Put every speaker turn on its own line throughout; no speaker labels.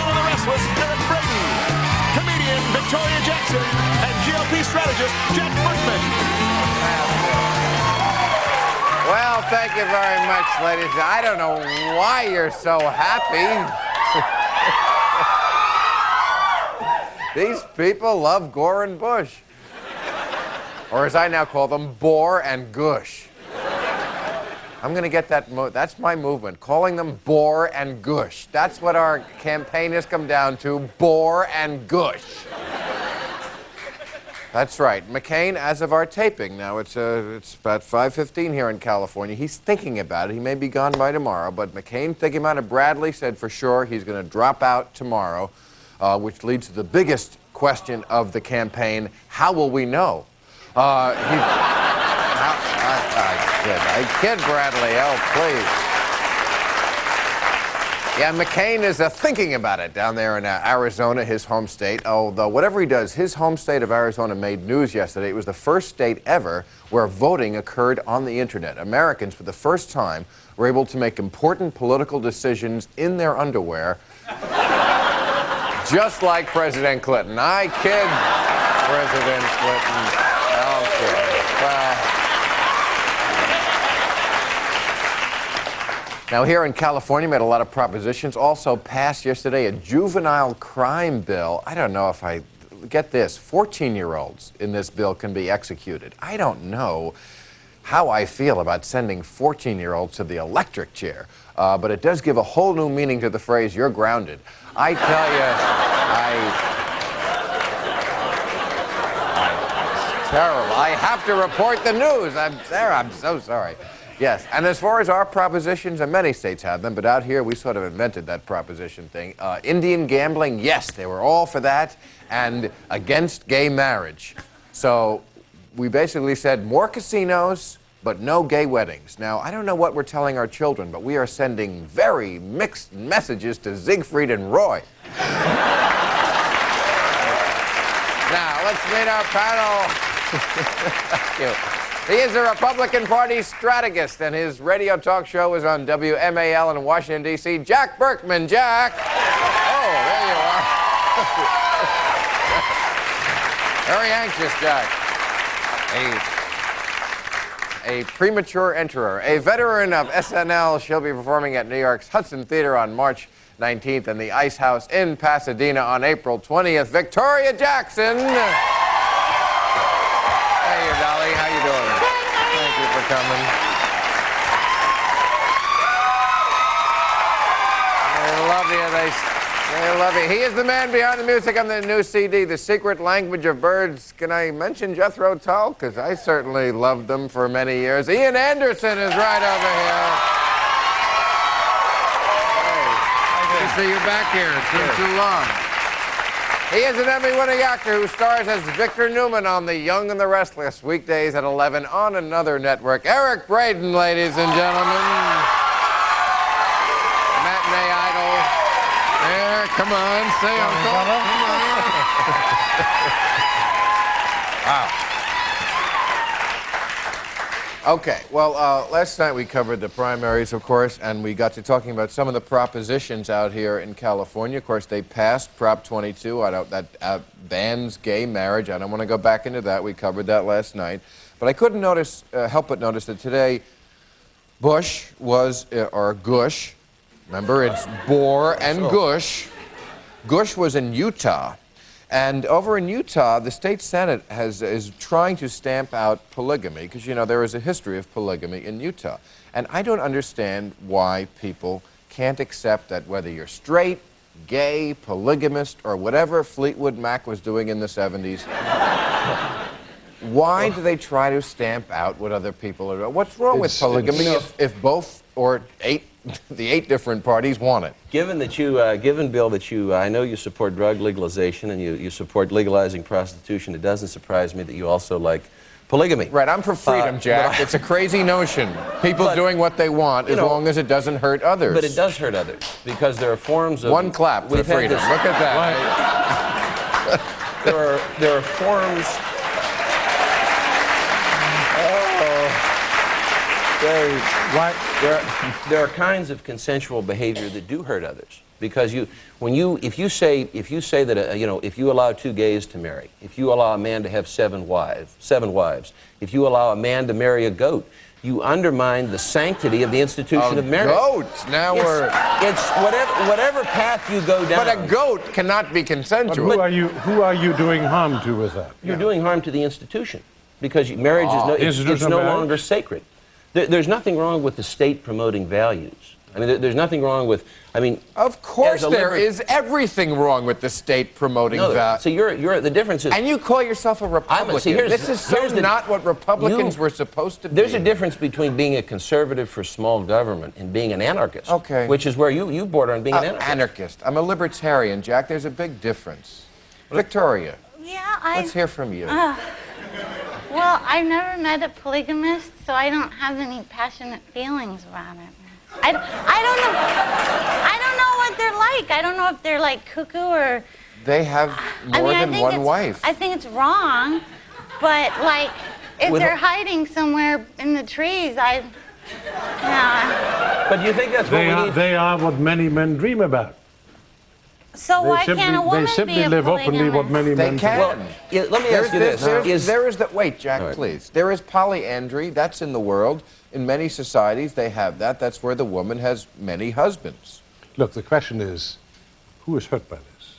Still in the restless, Eric Braden, comedian Victoria Jackson, and GOP strategist Jack Burkman.
Well, thank you very much, ladies. I don't know why you're so happy. These people love Gore and Bush. Or as I now call them, Bore and Gush. I'm going to get that, that's my movement, calling them Bore and Gush. That's what our campaign has come down to, Bore and Gush. That's right. McCain, as of our taping, now it's about 5:15 here in California. He's thinking about it. He may be gone by tomorrow, but McCain thinking about it. Bradley said for sure he's going to drop out tomorrow, which leads to the biggest question of the campaign. How will we know? I kid, Bradley. Oh, please. Yeah, McCain is thinking about it down there in Arizona, his home state. Although whatever he does, his home state of Arizona made news yesterday. It was the first state ever where voting occurred on the internet. Americans, for the first time, were able to make important political decisions in their underwear, just like President Clinton. I kid, President Clinton. Okay. Well. Now, here in California, we had a lot of propositions. Also passed yesterday a juvenile crime bill. I don't know if I get this. 14-year-olds in this bill can be executed. I don't know how I feel about sending 14-year-olds to the electric chair, but it does give a whole new meaning to the phrase, you're grounded. I tell you, it's terrible. I have to report the news. Sarah, I'm so sorry. Yes, and as far as our propositions, and many states have them, but out here we sort of invented that proposition thing. Indian gambling, yes, they were all for that, and against gay marriage. So we basically said more casinos, but no gay weddings. Now, I don't know what we're telling our children, but we are sending very mixed messages to Siegfried and Roy. Now, let's meet our panel. Thank you. He is the Republican Party strategist, and his radio talk show is on WMAL in Washington, D.C. Jack Burkman. Jack. Oh, there you are. Very anxious, Jack. A premature enterer. A veteran of SNL. She'll be performing at New York's Hudson Theater on March 19th and the Ice House in Pasadena on April 20th. Victoria Jackson. Hey, Dolly. How you doing? Thank you for coming. They love you. They love you. He is the man behind the music on the new CD, The Secret Language of Birds. Can I mention Jethro Tull? Because I certainly loved them for many years. Ian Anderson is right over here. Hey, good to see you back here. It's been too long. He is an Emmy-winning actor who stars as Victor Newman on The Young and the Restless, weekdays at 11 on another network. Eric Braden, ladies and gentlemen. Matinee idol. There, come on, say uncle. Come on. Wow. Okay, well, last night we covered the primaries, of course, and we got to talking about some of the propositions out here in California. Of course, they passed Prop 22, that bans gay marriage. I don't want to go back into that. We covered that last night. But I couldn't help but notice that today Bush was, or Gush, remember, it's Bore and Gush. Gush was in Utah. And over in Utah, the state Senate is trying to stamp out polygamy because, you know, there is a history of polygamy in Utah. And I don't understand why people can't accept that whether you're straight, gay, polygamist, or whatever Fleetwood Mac was doing in the 70s, why do they try to stamp out what other people are doing? What's wrong with polygamy if both or the 8 different parties want it?
Given that given, Bill, that I know you support drug legalization and you support legalizing prostitution, it doesn't surprise me that you also like polygamy.
Right, I'm for freedom, Jack. It's a crazy notion. People doing what they want as long as it doesn't hurt others.
But it does hurt others because there are forms of...
One clap for freedom. Look at that.
There are forms... There are kinds of consensual behavior that do hurt others. because if you say that if you allow two gays to marry, if you allow a man to have seven wives, if you allow a man to marry a goat, you undermine the sanctity of the institution of marriage.
Goats. Now
It's whatever path you go down.
But a goat cannot be consensual.
But who are you doing harm to with that?
You're doing harm to the institution, because marriage is it's no longer sacred. There's nothing wrong with the state promoting values. I mean, there's nothing wrong with.
Of course there is everything wrong with the state promoting values.
So the difference is.
And you call yourself a Republican. This is not what Republicans were supposed to be.
There's a difference between being a conservative for small government and being an anarchist.
Okay.
Which is where you border on being an anarchist.
I'm a libertarian, Jack. There's a big difference. Victoria.
Yeah,
Let's hear from you.
Well, I've never met a polygamist, so I don't have any passionate feelings about it. I don't know what they're like. I don't know if they're like cuckoo or.
They have more than one wife.
I think it's wrong, but like if they're hiding somewhere in the trees,
But do you think that's what we need?
They are what many men dream about.
So why can't a woman
They simply
be a
live openly what many men
They can.
Well, let me ask you this.
Wait, Jack, please. There is polyandry. That's in the world. In many societies, they have that. That's where the woman has many husbands.
Look, the question is, who is hurt by this?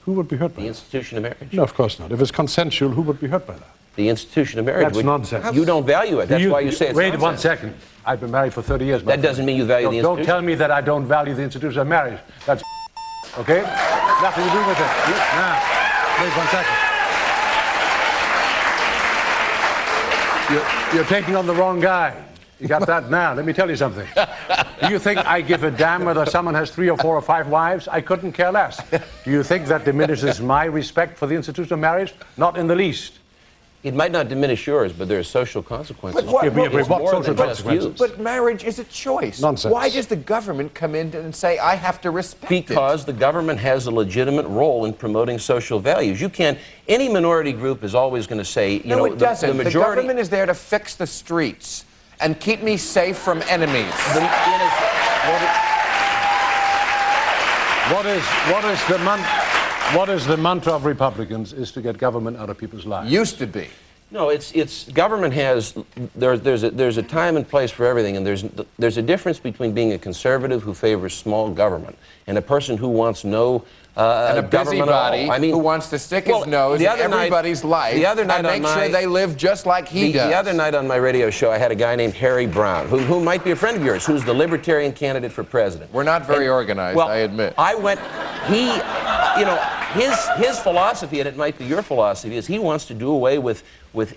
Who would be hurt by
The
this?
institution of marriage.
No, of course not. If it's consensual, who would be hurt by that?
The institution of marriage.
That's nonsense.
You don't value it. That's why you say it's
Wait
nonsense.
1 second. I've been married for 30 years.
That doesn't mean you value the institution.
Don't tell me that I don't value the institution of marriage. That's okay? Nothing to do with it. Now, wait 1 second. You're taking on the wrong guy. You got that? Now, let me tell you something. Do you think I give a damn whether someone has 3 or 4 or 5 wives? I couldn't care less. Do you think that diminishes my respect for the institution of marriage? Not in the least.
It might not diminish yours, but there are social consequences.
But what
It's more
social
than just
consequences?
you.
But marriage is a choice.
Nonsense.
Why does the government come in and say, I have to respect it?
Because the government has a legitimate role in promoting social values. You can't. Any minority group is always going to say,
No, it doesn't.
the majority.
The government is there to fix the streets and keep me safe from enemies.
What is the mantra of Republicans is to get government out of people's lives.
Used to be.
No, it's government has there's a time and place for everything, and there's a difference between being a conservative who favors small government and a person who wants no
And a
government at all.
busybody who wants to stick his nose in everybody's life and make sure they live just like he does.
The other night on my radio show, I had a guy named Harry Brown, who might be a friend of yours, who's the Libertarian candidate for president.
We're not very organized,
well,
I admit.
His philosophy, and it might be your philosophy, is he wants to do away with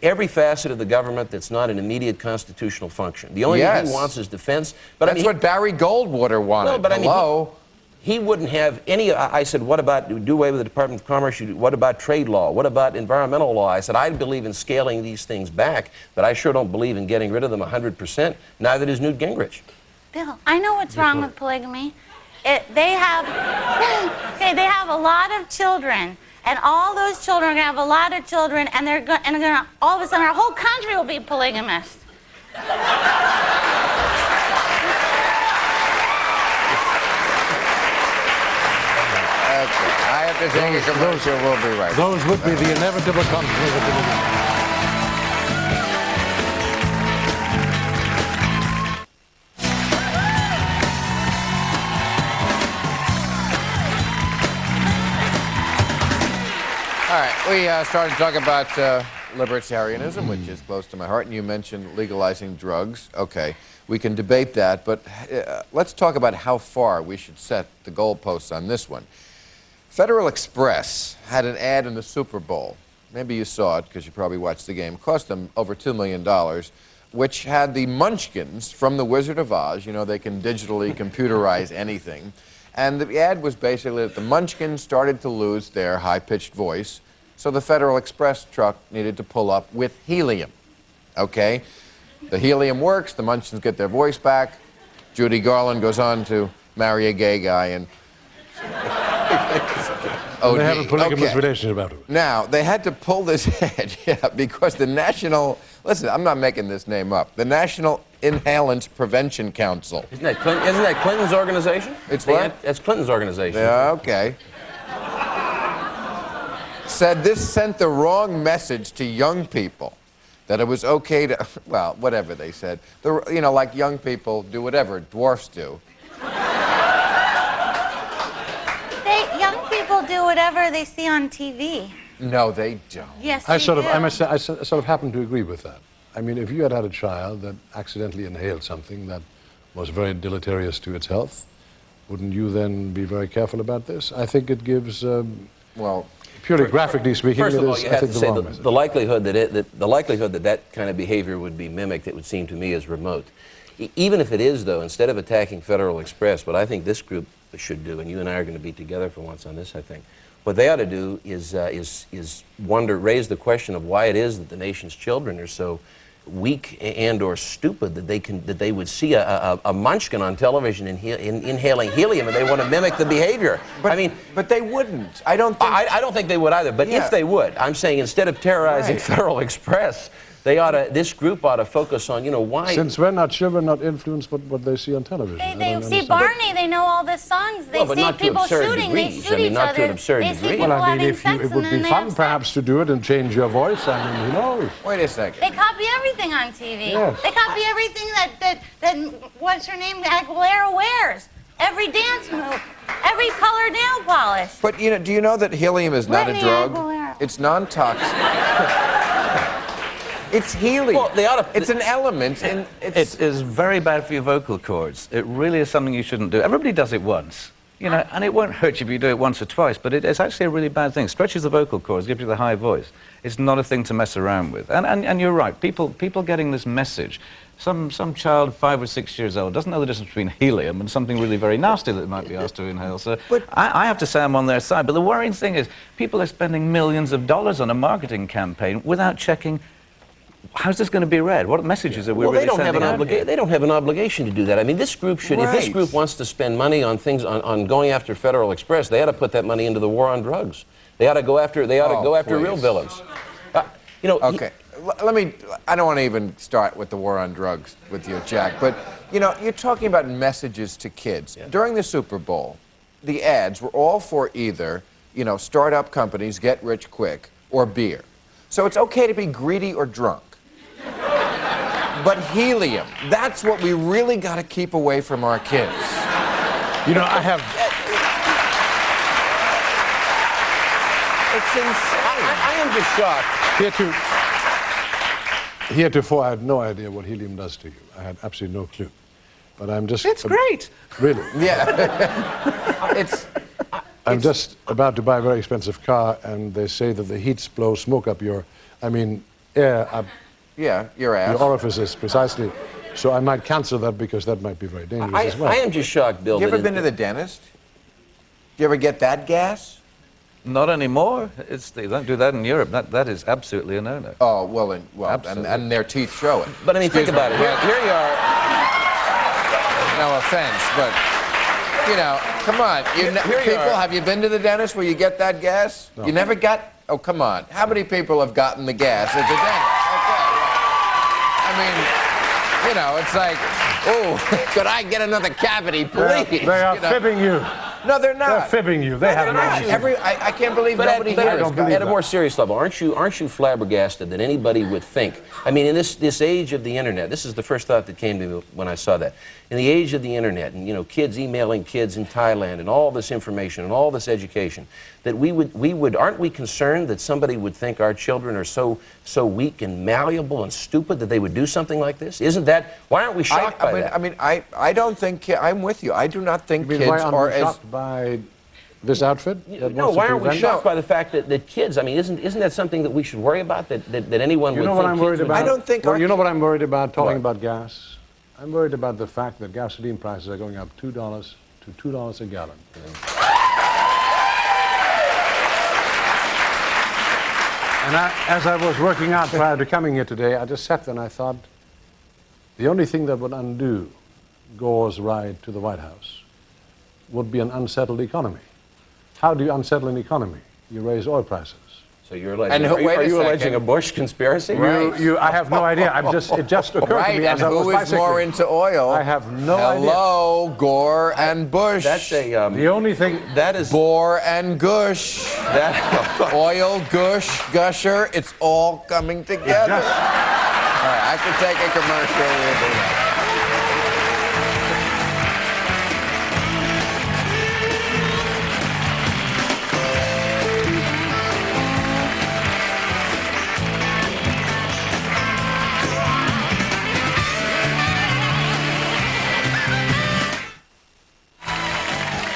every facet of the government that's not an immediate constitutional function. The only thing he wants is defense. But
that's what Barry Goldwater wanted.
No, but
Hello?
He wouldn't have any. I said, what about do away with the Department of Commerce? What about trade law? What about environmental law? I said, I believe in scaling these things back, but I sure don't believe in getting rid of them 100%. Neither does Newt Gingrich.
Bill, I know what's wrong with polygamy. They have a lot of children, and all those children are going to have a lot of children, and they're going to all of a sudden our whole country will be polygamous.
I have to take a commercial. We'll be right back.
Those would be the inevitable consequences.
All right, we started to talk about libertarianism, which is close to my heart, and you mentioned legalizing drugs. Okay, we can debate that, but let's talk about how far we should set the goalposts on this one. Federal Express had an ad in the Super Bowl. Maybe you saw it because you probably watched the game. It cost them over $2 million, which had the Munchkins from The Wizard of Oz. You know, they can digitally computerize anything. And the ad was basically that the Munchkins started to lose their high-pitched voice, so the Federal Express truck needed to pull up with helium. Okay? The helium works, the Munchkins get their voice back. Judy Garland goes on to marry a gay guy, and OD.
They have a polygamous
Okay.
relationship afterwards.
Now, they had to pull this head, yeah, because the National, listen, I'm not making this name up, the National Inhalants Prevention Council.
Isn't that Clinton's organization?
It's what?
That's Clinton's organization.
Yeah, okay. Said this sent the wrong message to young people, that it was okay to, well, whatever they said. You know, like young people do whatever dwarfs do.
Young people do whatever they see on TV.
No, they don't.
Yes,
I
they
sort of,
do.
I must say, I sort of happen to agree with that. I mean, if you had had a child that accidentally inhaled something that was very deleterious to its health, wouldn't you then be very careful about this? I think it gives,
Well,
purely graphically speaking,
First
it
of all,
is,
you
I
have
think,
to
the
say
wrong message.
the likelihood that kind of behavior would be mimicked, it would seem to me, is remote. Even if it is, though, instead of attacking Federal Express, what I think this group should do, and you and I are going to be together for once on this, I think, what they ought to do is raise the question of why it is that the nation's children are so weak and/or stupid that they would see a munchkin on television inhaling helium and they want to mimic the behavior.
but,
I mean,
but they wouldn't. I don't think.
I don't think they would either. But
Yeah.
if they would, I'm saying instead of terrorizing
Right.
Federal Express, this group ought to focus on, why.
Since when are children not influenced by what they see on television? I
They
don't
see
understand.
Barney, they know all the songs. They
Well, but
see
not to
people
absurd
shooting,
degrees.
they shoot
I mean,
each
not to
other.
an absurd
they see
degree.
people
Well, I mean,
having
if
sex
it
and
would
then
be
they
fun
have
perhaps
sex.
to do it and change your voice. I mean, who knows?
Wait a second.
They copy everything on TV.
Yes.
They copy everything that what's her name, Aguilera wears. Every dance move, every color nail polish.
But do you know that helium is not a
Whitney
drug?
Aguilera.
It's non-toxic. It's helium.
Well, they ought to-
It's an element, and it's.
It is very bad for your vocal cords. It really is something you shouldn't do. Everybody does it once, and it won't hurt you if you do it once or twice, but it's actually a really bad thing. It stretches the vocal cords, gives you the high voice. It's not a thing to mess around with. And you're right, people getting this message. Some child 5 or 6 years old doesn't know the difference between helium and something really very nasty that they might be asked to inhale. So I have to say I'm on their side. But the worrying thing is people are spending millions of dollars on a marketing campaign without checking how's this going to be read? What messages are we
Well,
really
they don't have
sending
an
out here?
they don't have an obligation to do that. I mean, this group should. If this
Right.
group wants to spend money on things on going after Federal Express, they ought to put that money into the war on drugs. They ought to go after. They ought to
Oh,
go after real
please.
villains.
Okay. Let me. I don't want to even start with the war on drugs with you, Jack. But you're talking about messages to kids. During the Super Bowl, the ads were all for either startup companies get rich quick or beer. So it's okay to be greedy or drunk. But helium, that's what we really got to keep away from our kids.
I have.
It's insane.
I am just shocked.
Heretofore, I had no idea what helium does to you. I had absolutely no clue. But I'm just.
It's great.
Really.
Yeah.
I'm just about to buy a very expensive car, and they say that the heats blow smoke up air up
Yeah, your ass.
your orifices, precisely. So I might cancel that because that might be very dangerous as well.
I am just shocked, Bill.
You
that
ever
in-
been to the dentist? Do you ever get that gas?
Not anymore. They don't do that in Europe. That is absolutely a no-no.
Oh, well,
Absolutely.
and their teeth show it.
But I mean, think about it. Here you are.
No offense, but, come on. People, have you been to the dentist where you get that gas?
No.
You never got? Oh, come on. How many people have gotten the gas at the dentist? Okay, right. I mean, it's like, oh, could I get another cavity, please?
They are fibbing you.
No, they're not.
They're fibbing you. They have
Not.
no.
I can't believe
But
nobody here has got
at a more serious level, aren't you flabbergasted that anybody would think? I mean, in this age of the internet, this is the first thought that came to me when I saw that. In the age of the internet, and kids emailing kids in Thailand, and all this information and all this education, that we would aren't we concerned that somebody would think our children are so weak and malleable and stupid that they would do something like this? Isn't that? Why aren't we shocked by that?
I mean, I don't think I'm with you. I do not think
Why
kids
aren't
are
we
as.
shocked by this outfit? that
No,
wants to
why aren't we
prevent-
shocked by the fact that kids? I mean, isn't that something that we should worry about? That anyone
You
would
know
think
what I'm
kids
worried
would-
about?
I don't think
Well,
our
you know what I'm worried about talking
What?
about gas? I'm worried about the fact that gasoline prices are going up $2 to $2 a gallon. And as I was working out prior to coming here today, I just sat there and I thought, the only thing that would undo Gore's ride to the White House would be an unsettled economy. How do you unsettle an economy? You raise oil prices.
So you're alleging,
And wait
are
a
you
second.
alleging a Bush conspiracy?
Right.
I have no idea. It just occurred to
Right,
me
and
as I was
who is more
bicycling.
into oil?
I have no idea.
Hello, Gore and Bush.
That's a
The only thing
that is
Bore and Gush.
that.
Oil, Gush, Gusher, it's all coming together. All right, I could take a commercial. We'll do that.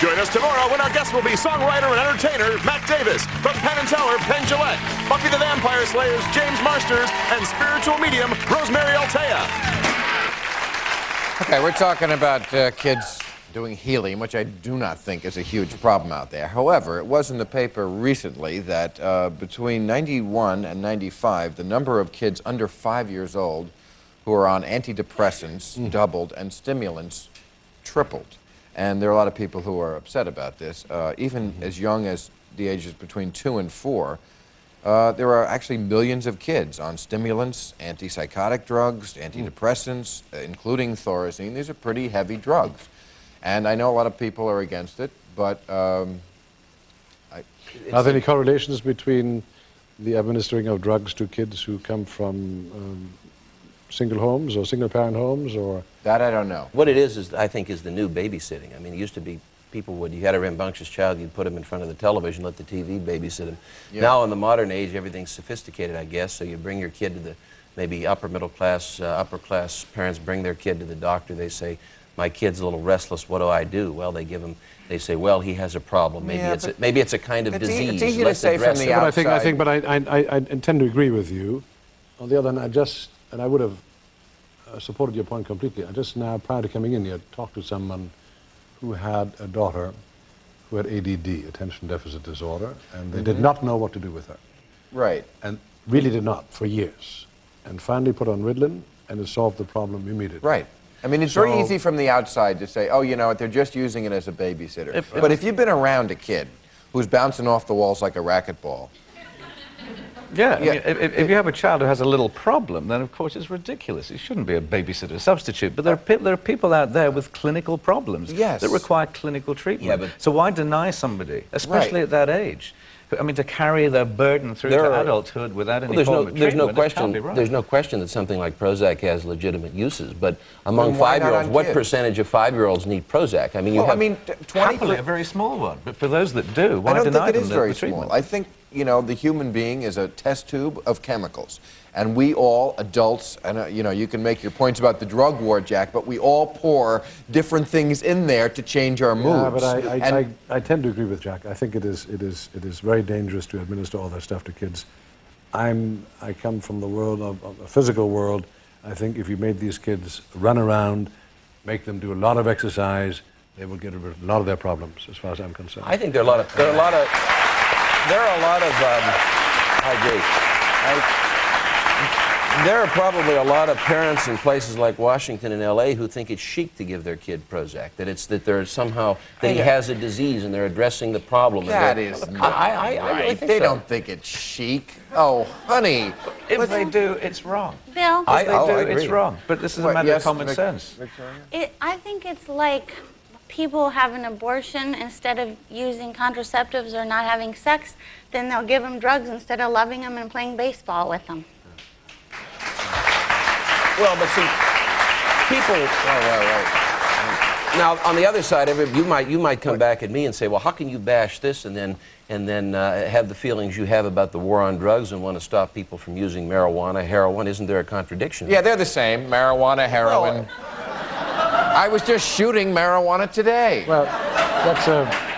Join us tomorrow when our guest will be songwriter and entertainer Matt Davis, from Penn Teller, Penn Gillette, Buffy the Vampire Slayers, James Marsters, and spiritual medium Rosemary Altea.
Okay, we're talking about kids doing helium, which I do not think is a huge problem out there. However, it was in the paper recently that between 91 and 95, the number of kids under 5 years old who are on antidepressants doubled and stimulants tripled. And there are a lot of people who are upset about this. Even as young as the ages between 2 and 4, there are actually millions of kids on stimulants, antipsychotic drugs, antidepressants, including Thorazine. These are pretty heavy drugs. And I know a lot of people are against it, but
Are there any correlations between the administering of drugs to kids who come from single homes or single-parent homes, or?
that I don't know.
What it is I think, is the new babysitting. I mean, it used to be you had a rambunctious child, you'd put him in front of the television, let the TV babysit him.
Yeah.
Now, in the modern age, everything's sophisticated, I guess, so you bring your kid to the, maybe upper middle class, upper class parents bring their kid to the doctor. They say, my kid's a little restless, what do I do? Well, they say, well, he has a problem. Maybe it's a kind of disease.
It's easy to
Let's
say from
address
the
it.
outside.
But I tend to agree with you. On the other hand, I would have supported your point completely. I just now, prior to coming in here, talked to someone who had a daughter who had ADD, attention deficit disorder, and they did not know what to do with her.
Right.
And really did not, for years. And finally put on Ritalin, and it solved the problem immediately.
Right. I mean, it's very
So-
easy from the outside to say, oh, you know what, they're just using it as a babysitter. But if you've been around a kid who's bouncing off the walls like a racquetball,
Yeah, I
Yeah,
mean, if you have a child who has a little problem, then of course it's ridiculous. It shouldn't be a babysitter substitute. But there are people out there with clinical problems
Yes.
that require clinical treatment.
Yeah, but-
so why deny somebody, especially
Right.
at that age? I mean, to carry their burden through
There
to
are-
adulthood without any
Well,
form of
there's no
treatment, it
question.
can't be right.
There's no question that something like Prozac has legitimate uses. But among
Then why not
5-year-olds,
on
what
kids?
percentage of 5-year-olds need Prozac? I mean, you
well, I
have.
mean, 20.
Happily, a very small one. But for those that do, why
I don't
deny
think it
them
is
the
very
treatment?
small. I think, you know, the human being is a test tube of chemicals. And we all, adults, and you know, you can make your points about the drug war, Jack, but we all pour different things in there to change our moods.
Yeah, but
And-
I tend to agree with Jack. I think it is very dangerous to administer all that stuff to kids. I come from the world of a physical world. I think if you made these kids run around, make them do a lot of exercise, they will get rid of a lot of their problems, as far as I'm concerned.
I think there are a lot of. I agree. There are probably a lot of parents in places like Washington and L.A. who think it's chic to give their kid Prozac. That they're somehow that he has a disease and they're addressing the problem.
That
and
is not
I really
right.
think
They
so.
don't think it's chic. Oh, honey.
If they do, it's wrong.
Bill,
I
If they do,
agree.
it's wrong. But this is a
What,
matter
yes,
of common
Vic-
sense.
Victoria?
I think it's like people have an abortion instead of using contraceptives or not having sex, then they'll give them drugs instead of loving them and playing baseball with them.
Well, but see, people.
Right.
Now, on the other side of it, you might come back at me and say, well, how can you bash this and then have the feelings you have about the war on drugs and want to stop people from using marijuana, heroin? Isn't there a contradiction?
Yeah, they're the same. Marijuana, heroin. I was just shooting marijuana today.
Well, that's a...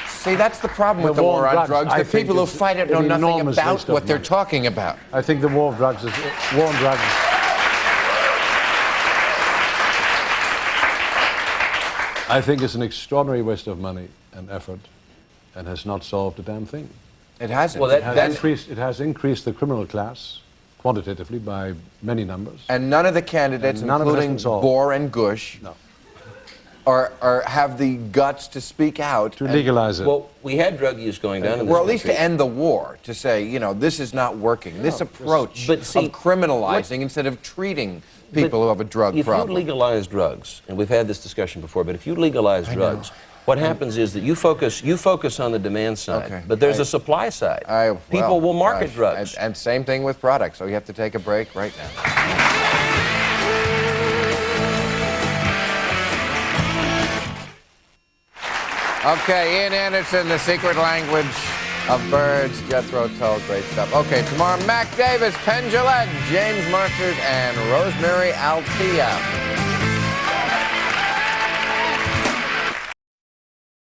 See, that's the problem with the
war
war
on
on
drugs,
drugs.
I
The
think,
people who
is
fight it
an
know nothing
enormous
about
waste of
what they're
money.
talking about.
I think the war on drugs I think it's an extraordinary waste of money and effort and has not solved a damn thing.
It hasn't.
Well,
It has increased the criminal class quantitatively by many numbers.
And none of the candidates,
And none of it has
including
been solved.
Bohr and Gush,
No.
or have the guts to speak out.
To legalize it.
Well, we had drug use going down in this
Or at least
country.
to end the war, to say, you know, this is not working. This approach
But see,
of criminalizing instead of treating people who have a drug problem.
If you legalize drugs, and we've had this discussion before, but if you legalize drugs, what happens is that you focus on the demand side, but there's a supply side. People will market drugs.
And same thing with products. So you have to take a break right now. Okay, Ian Anderson, The Secret Language of Birds. Jethro Tull, great stuff. Okay, tomorrow, Mac Davis, Penn Teller, James Marsters, and Rosemary Althea.